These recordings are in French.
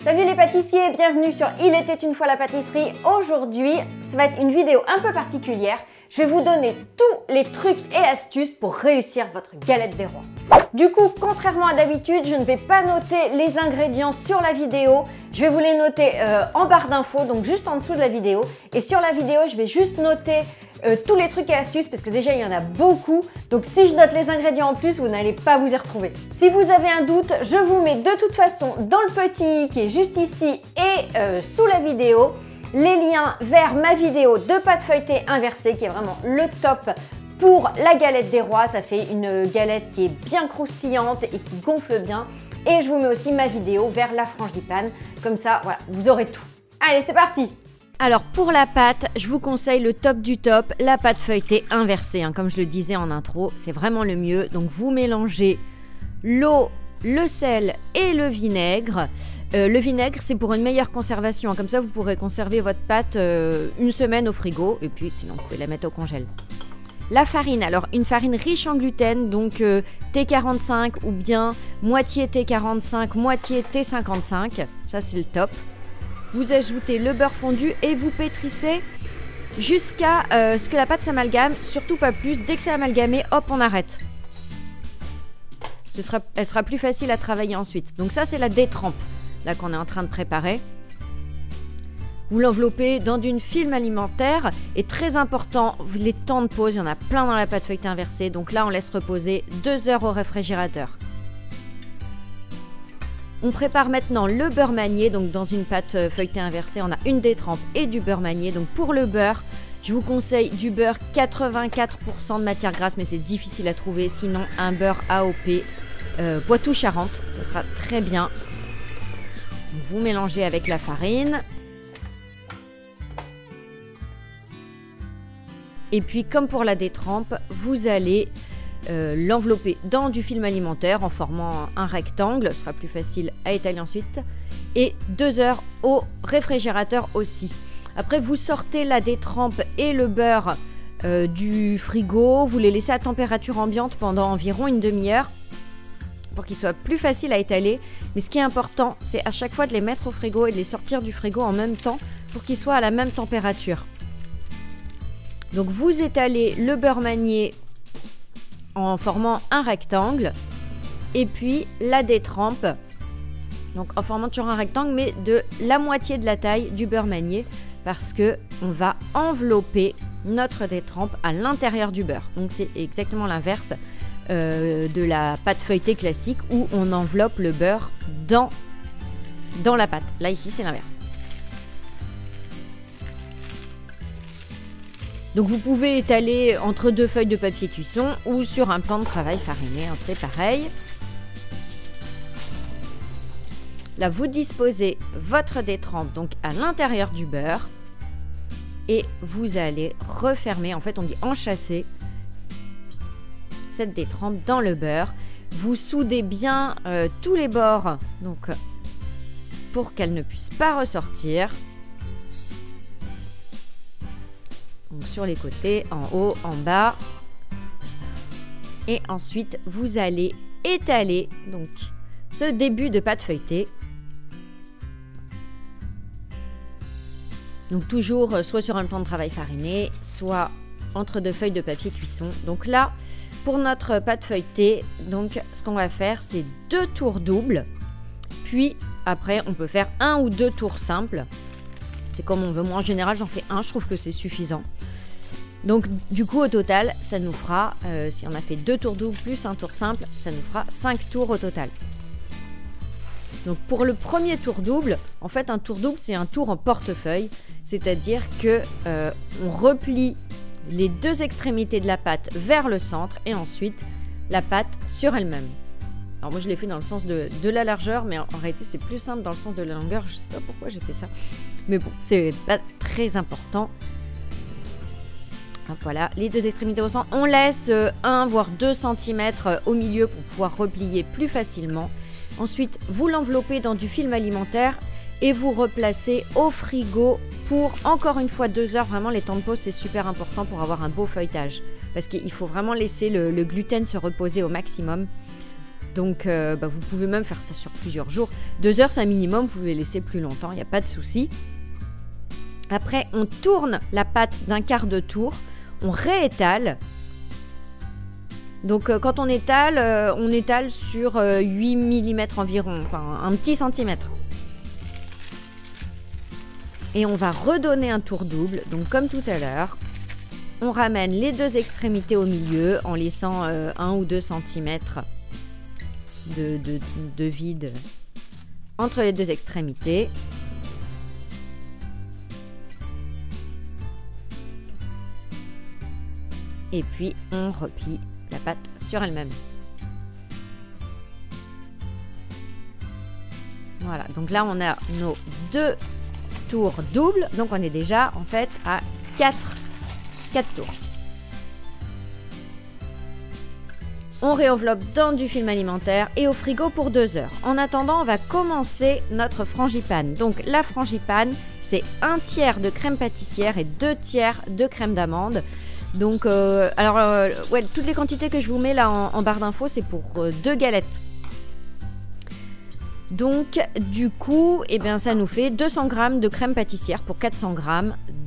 Salut les pâtissiers, bienvenue sur Il était une fois la pâtisserie. Aujourd'hui, ça va être une vidéo un peu particulière. Je vais vous donner tous les trucs et astuces pour réussir votre galette des rois. Du coup, contrairement à d'habitude, je ne vais pas noter les ingrédients sur la vidéo. Je vais vous les noter en barre d'infos, donc juste en dessous de la vidéo. Et sur la vidéo, je vais juste noter tous les trucs et astuces parce que déjà il y en a beaucoup. Donc si je note les ingrédients en plus, vous n'allez pas vous y retrouver. Si vous avez un doute, je vous mets de toute façon dans le petit i qui est juste ici et sous la vidéo les liens vers ma vidéo de pâte feuilletée inversée qui est vraiment le top pour la galette des rois. Ça fait une galette qui est bien croustillante et qui gonfle bien. Et je vous mets aussi ma vidéo vers la frangipane. Comme ça, voilà, vous aurez tout. Allez, c'est parti! Alors pour la pâte, je vous conseille le top du top, la pâte feuilletée inversée. Comme je le disais en intro, c'est vraiment le mieux. Donc vous mélangez l'eau, le sel et le vinaigre. Le vinaigre, c'est pour une meilleure conservation. Comme ça, vous pourrez conserver votre pâte une semaine au frigo. Et puis sinon, vous pouvez la mettre au congèle. La farine, alors une farine riche en gluten, donc T45 ou bien moitié T45, moitié T55. Ça, c'est le top. Vous ajoutez le beurre fondu et vous pétrissez jusqu'à ce que la pâte s'amalgame, surtout pas plus. Dès que c'est amalgamé, hop, on arrête. Elle sera plus facile à travailler ensuite. Donc ça, c'est la détrempe, là qu'on est en train de préparer. Vous l'enveloppez dans une film alimentaire. Et très important, les temps de pause, il y en a plein dans la pâte feuilletée inversée. Donc là, on laisse reposer 2 heures au réfrigérateur. On prépare maintenant le beurre manié, donc dans une pâte feuilletée inversée, on a une détrempe et du beurre manié. Donc pour le beurre, je vous conseille du beurre 84% de matière grasse, mais c'est difficile à trouver. Sinon, un beurre AOP Poitou-Charentes, ce sera très bien. Vous mélangez avec la farine. Et puis, comme pour la détrempe, vous allez l'envelopper dans du film alimentaire en formant un rectangle, ce sera plus facile à étaler ensuite, et 2 heures au réfrigérateur aussi. Après, vous sortez la détrempe et le beurre du frigo, vous les laissez à température ambiante pendant environ une demi-heure pour qu'ils soient plus faciles à étaler. Mais ce qui est important, c'est à chaque fois de les mettre au frigo et de les sortir du frigo en même temps pour qu'ils soient à la même température. Donc vous étalez le beurre manié en formant un rectangle et puis la détrempe, donc en formant toujours un rectangle mais de la moitié de la taille du beurre manié parce que on va envelopper notre détrempe à l'intérieur du beurre. Donc c'est exactement l'inverse de la pâte feuilletée classique où on enveloppe le beurre dans la pâte. Là ici c'est l'inverse. Donc vous pouvez étaler entre 2 feuilles de papier cuisson ou sur un plan de travail fariné, c'est pareil. Là, vous disposez votre détrempe donc à l'intérieur du beurre et vous allez refermer, en fait on dit enchâsser cette détrempe dans le beurre. Vous soudez bien tous les bords donc, pour qu'elle ne puisse pas ressortir. Donc sur les côtés, en haut, en bas. Et ensuite, vous allez étaler donc ce début de pâte feuilletée. Donc toujours soit sur un plan de travail fariné, soit entre 2 feuilles de papier cuisson. Donc là, pour notre pâte feuilletée, donc ce qu'on va faire, c'est 2 tours doubles. Puis après, on peut faire 1 ou 2 tours simples. C'est comme on veut. Moi, en général, j'en fais 1. Je trouve que c'est suffisant. Donc, du coup, au total, ça nous fera, si on a fait 2 tours doubles plus 1 tour simple, ça nous fera 5 tours au total. Donc, pour le premier tour double, en fait, un tour double, c'est un tour en portefeuille. C'est-à-dire que on replie les 2 extrémités de la pâte vers le centre et ensuite la pâte sur elle-même. Alors moi je l'ai fait dans le sens de la largeur, mais en réalité c'est plus simple dans le sens de la longueur. Je sais pas pourquoi j'ai fait ça, mais bon, c'est pas très important. Voilà, les 2 extrémités au centre. On laisse 1 voire 2 cm au milieu pour pouvoir replier plus facilement. Ensuite, vous l'enveloppez dans du film alimentaire et vous replacez au frigo pour encore une fois 2 heures. Vraiment, les temps de pause c'est super important pour avoir un beau feuilletage parce qu'il faut vraiment laisser le gluten se reposer au maximum. Donc vous pouvez même faire ça sur plusieurs jours. 2 heures c'est un minimum, vous pouvez laisser plus longtemps, il n'y a pas de souci. Après on tourne la pâte d'un quart de tour, on réétale. Donc quand on étale sur 8 mm environ, enfin un petit centimètre. Et on va redonner un tour double, donc comme tout à l'heure. On ramène les 2 extrémités au milieu en laissant 1 ou 2 cm de vide entre les 2 extrémités. Et puis on replie la pâte sur elle-même. Voilà, donc là on a nos 2 tours doubles, donc on est déjà en fait à 4 tours. On réenveloppe dans du film alimentaire et au frigo pour 2 heures. En attendant, on va commencer notre frangipane. Donc la frangipane, c'est 1/3 de crème pâtissière et 2/3 de crème d'amande. Donc, ouais, toutes les quantités que je vous mets là en barre d'infos, c'est pour 2 galettes. Donc, du coup, eh bien, ça nous fait 200 g de crème pâtissière pour 400 g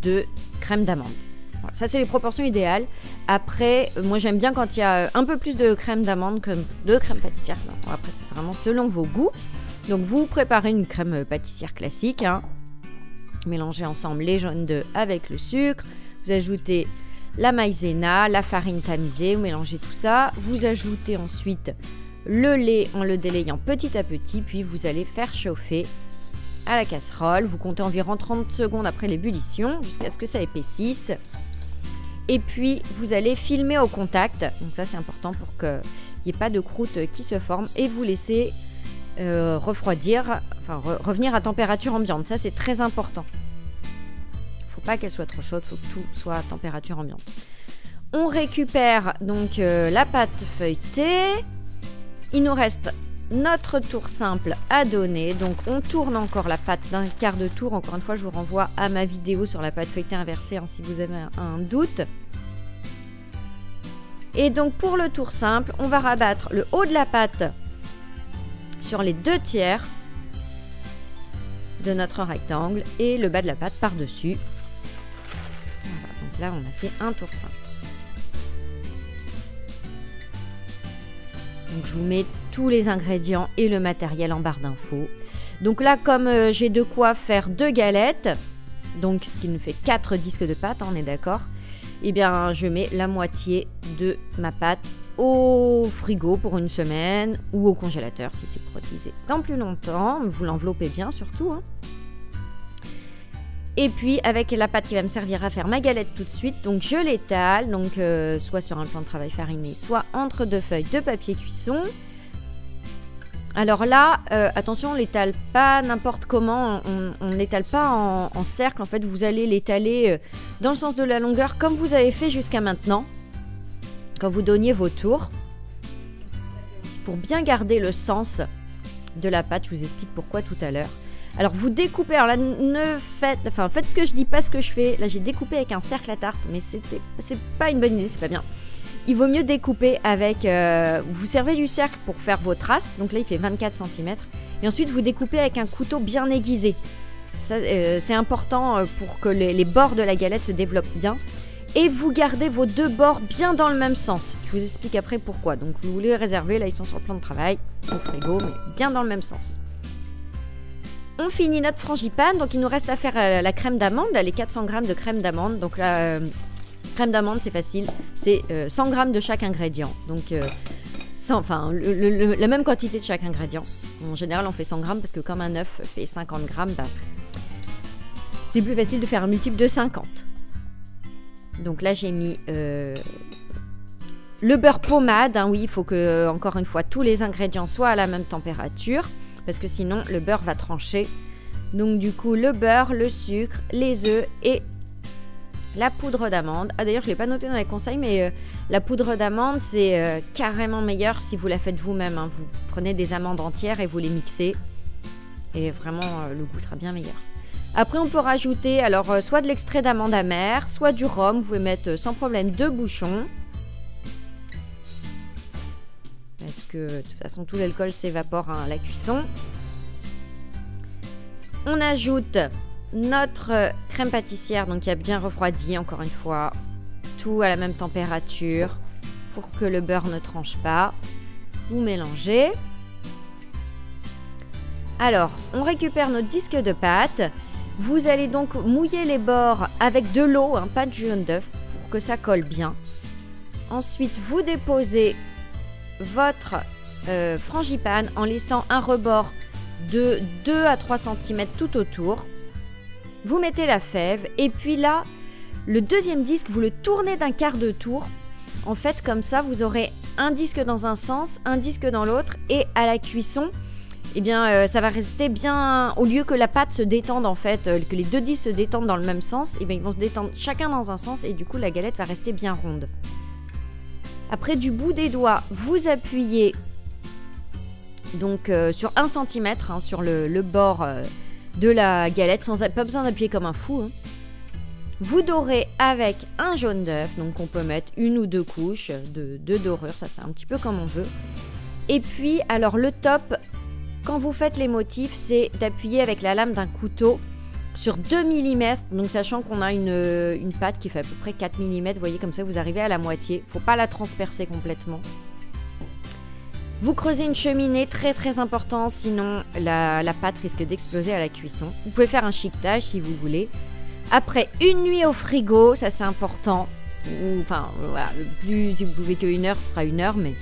de crème d'amande. Voilà, ça, c'est les proportions idéales. Après, moi, j'aime bien quand il y a un peu plus de crème d'amande que de crème pâtissière. Non, après, c'est vraiment selon vos goûts. Donc, vous préparez une crème pâtissière classique. Hein. Mélangez ensemble les jaunes d'œufs avec le sucre. Vous ajoutez la maïzena, la farine tamisée, vous mélangez tout ça. Vous ajoutez ensuite le lait en le délayant petit à petit, puis vous allez faire chauffer à la casserole. Vous comptez environ 30 secondes après l'ébullition jusqu'à ce que ça épaississe. Et puis vous allez filmer au contact. Donc ça c'est important pour qu'il n'y ait pas de croûte qui se forme. Et vous laissez refroidir, enfin revenir à température ambiante. Ça c'est très important. Faut pas qu'elle soit trop chaude, faut que tout soit à température ambiante. On récupère donc la pâte feuilletée. Il nous reste notre tour simple à donner. Donc on tourne encore la pâte d'un quart de tour. Encore une fois, je vous renvoie à ma vidéo sur la pâte feuilletée inversée hein, si vous avez un doute. Et donc pour le tour simple, on va rabattre le haut de la pâte sur les 2/3 de notre rectangle et le bas de la pâte par-dessus. Voilà, donc là on a fait un tour simple. Donc je vous mets tous les ingrédients et le matériel en barre d'infos. Donc là comme j'ai de quoi faire 2 galettes, donc ce qui nous fait 4 disques de pâte, hein, on est d'accord. Eh bien je mets la moitié de ma pâte au frigo pour une semaine ou au congélateur si c'est pour utiliser dans plus longtemps. Vous l'enveloppez bien surtout. Hein. Et puis avec la pâte qui va me servir à faire ma galette tout de suite, donc je l'étale, donc soit sur un plan de travail fariné, soit entre 2 feuilles de papier cuisson. Alors là, attention, on l'étale pas n'importe comment, on ne l'étale pas en cercle, en fait vous allez l'étaler dans le sens de la longueur comme vous avez fait jusqu'à maintenant, quand vous donniez vos tours, pour bien garder le sens de la pâte. Je vous explique pourquoi tout à l'heure. Alors vous découpez, alors là faites ce que je dis, pas ce que je fais. Là j'ai découpé avec un cercle à tarte, mais c'est pas une bonne idée, c'est pas bien. Il vaut mieux découper avec, vous servez du cercle pour faire vos traces, donc là il fait 24 cm. Et ensuite vous découpez avec un couteau bien aiguisé. C'est important pour que les bords de la galette se développent bien. Et vous gardez vos 2 bords bien dans le même sens. Je vous explique après pourquoi. Donc vous les réservez, là ils sont sur le plan de travail, au frigo, mais bien dans le même sens. On finit notre frangipane, donc il nous reste à faire la crème d'amande, les 400 g de crème d'amande. Donc la crème d'amande c'est facile, c'est 100 g de chaque ingrédient. Donc la même quantité de chaque ingrédient. En général on fait 100 g parce que comme un œuf fait 50 g, bah, c'est plus facile de faire un multiple de 50. Donc là j'ai mis le beurre pommade, hein, oui il faut que encore une fois tous les ingrédients soient à la même température. Parce que sinon le beurre va trancher. Donc du coup le beurre, le sucre, les œufs et la poudre d'amande. Ah d'ailleurs je ne l'ai pas noté dans les conseils, mais la poudre d'amande c'est carrément meilleur si vous la faites vous-même. Hein. Vous prenez des amandes entières et vous les mixez. Et vraiment le goût sera bien meilleur. Après on peut rajouter alors soit de l'extrait d'amande amère, soit du rhum. Vous pouvez mettre sans problème 2 bouchons. Parce puisque de toute façon tout l'alcool s'évapore à la cuisson. On ajoute notre crème pâtissière, donc qui a bien refroidi, encore une fois, tout à la même température pour que le beurre ne tranche pas. Vous mélangez. Alors, on récupère notre disque de pâte. Vous allez donc mouiller les bords avec de l'eau, pas de jaune d'œuf, pour que ça colle bien. Ensuite, vous déposez votre frangipane en laissant un rebord de 2 à 3 cm tout autour. Vous mettez la fève et puis là, le deuxième disque, vous le tournez d'un quart de tour. En fait, comme ça, vous aurez un disque dans un sens, un disque dans l'autre et à la cuisson, eh bien, ça va rester bien... Au lieu que la pâte se détende, en fait, que les deux disques se détendent dans le même sens, eh bien, ils vont se détendre chacun dans un sens et du coup, la galette va rester bien ronde. Après, du bout des doigts, vous appuyez donc sur 1 cm sur le bord de la galette, pas besoin d'appuyer comme un fou. Vous dorez avec un jaune d'œuf, donc on peut mettre 1 ou 2 couches de dorure, ça c'est un petit peu comme on veut. Et puis, alors le top... Quand vous faites les motifs, c'est d'appuyer avec la lame d'un couteau sur 2 mm, donc sachant qu'on a une pâte qui fait à peu près 4 mm, vous voyez, comme ça vous arrivez à la moitié, faut pas la transpercer complètement. Vous creusez une cheminée, très très important, sinon la pâte risque d'exploser à la cuisson. Vous pouvez faire un chiquetage si vous voulez. Après, une nuit au frigo, ça c'est important, enfin voilà, plus si vous pouvez que 1 heure, ce sera 1 heure, mais...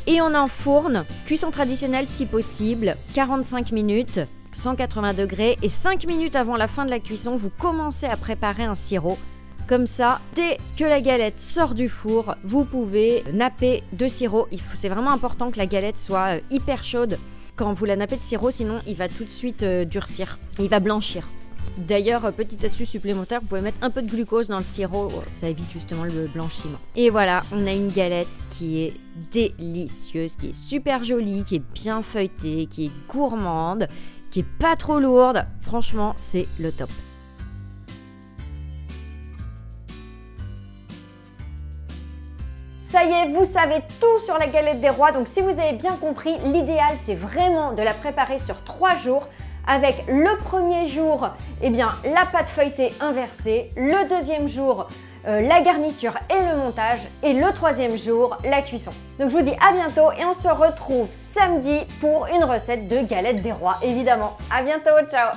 Et on enfourne, cuisson traditionnelle si possible, 45 minutes, 180 degrés. Et 5 minutes avant la fin de la cuisson, vous commencez à préparer un sirop. Comme ça, dès que la galette sort du four, vous pouvez napper de sirop. C'est vraiment important que la galette soit hyper chaude quand vous la nappez de sirop, sinon il va tout de suite durcir, il va blanchir. D'ailleurs, petite astuce supplémentaire, vous pouvez mettre un peu de glucose dans le sirop, ça évite justement le blanchiment. Et voilà, on a une galette qui est délicieuse, qui est super jolie, qui est bien feuilletée, qui est gourmande, qui est pas trop lourde. Franchement, c'est le top. Ça y est, vous savez tout sur la galette des rois, donc si vous avez bien compris, l'idéal c'est vraiment de la préparer sur 3 jours. Avec le premier jour, eh bien, la pâte feuilletée inversée, le deuxième jour, la garniture et le montage, et le troisième jour, la cuisson. Donc je vous dis à bientôt et on se retrouve samedi pour une recette de galette des rois, évidemment. À bientôt, ciao!